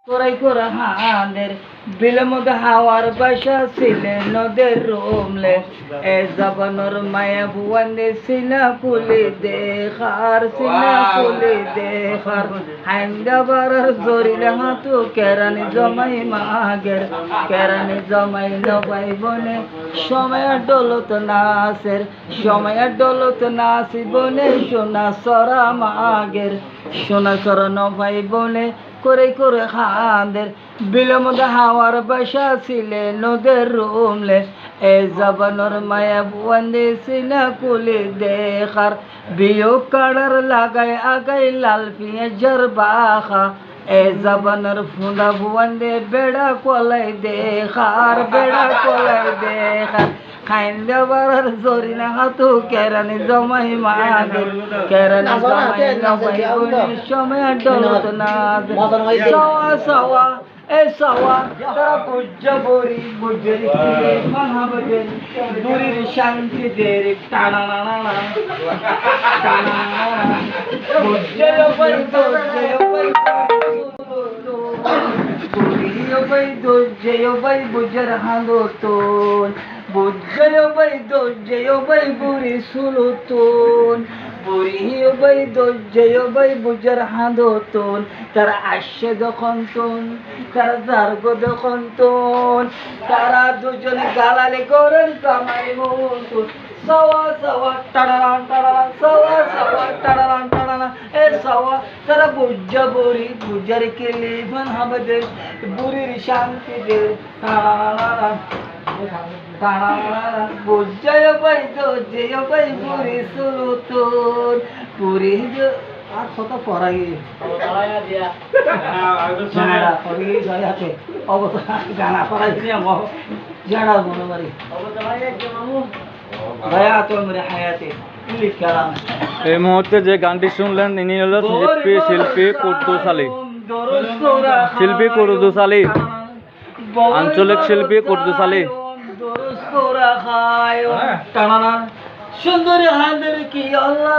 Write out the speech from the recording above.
তোরাই করা হানের বিলমদ হাওয়ার বাসা ছিলে নদের রোমলে এ জবানর মায়া বুয়ানে সিনা কুলি দেখার সিনা কুলি দেখার হাইন্দাবার জরিলে হাতু কেরানি জমাই মাগের কেরানি জমাই নবাই বনে সময় ডলত নাসের সময় ডলত নাসি বনে সোনা সরা মাগের সোনা সরা নবাই বনে করে করে খাদের বিলমদ হাওয়ার বাসা ছিলে নদের রুমলে এ জবানর মায়া বুয়ান্দে সিনা কুলি দেখার বিয়োগ কাড়ার লাগাই আগাই লাল পিঁয়াজের বাখা এ জবানর ফুঁদা বুয়ান্দে বেড়া কলাই দেখার বেড়া কলাই দেখার খাইন্দাবার জরি না হাতু কেরানি জমাই মাগে কেরানি জমাই নবাই বনে সময় ডলত না সাওয়া সাওয়া এ সাওয়া তারা পূজ্য বরি বুঝের কিরে মানহাবদের বুরির শান্তি দের টানা না না না টানা না না বুঝে ওই দোজে ওই বুঝিও ভাই দোজেও ভাই বুঝের হাঁদোতন বুঝেও ভাই দোজেও ভাই বুড়ি সুলুতন বুড়িও ভাই দোজেও ভাই বুঝের হাঁদোতন তারা আসছে যখন তন তারা জার্গ যখন তন তারা দুজনে গালালে করেন কামাই মতন সাওয়া সাওয়া টাড়ান টাড়ান সাওয়া সাওয়া টাড়ান টাড়ান এ সাওয়া তারা বুঝা বড়ি বুঝার কেলে বানহাবদের বুড়ির শান্তি দে টাড়ান টাড়ান বুঝায় ভাই দোজেয় ভাই বুড়ি সুলুতন বুড়ি আর কত পড়াই জানা পড়ি যাইতে অবস্থা গানা পড়াই নিয়ে জানা মনে মারি এই মুহূর্তে যে গানটি শুনলেন ইনি হলো শিল্পী কুদ্দুস আলী। শিল্পী কুদ্দুস আলী, আঞ্চলিক শিল্পী কুদ্দুস আলী। সুন্দর হাঁদের কি আল্লাহ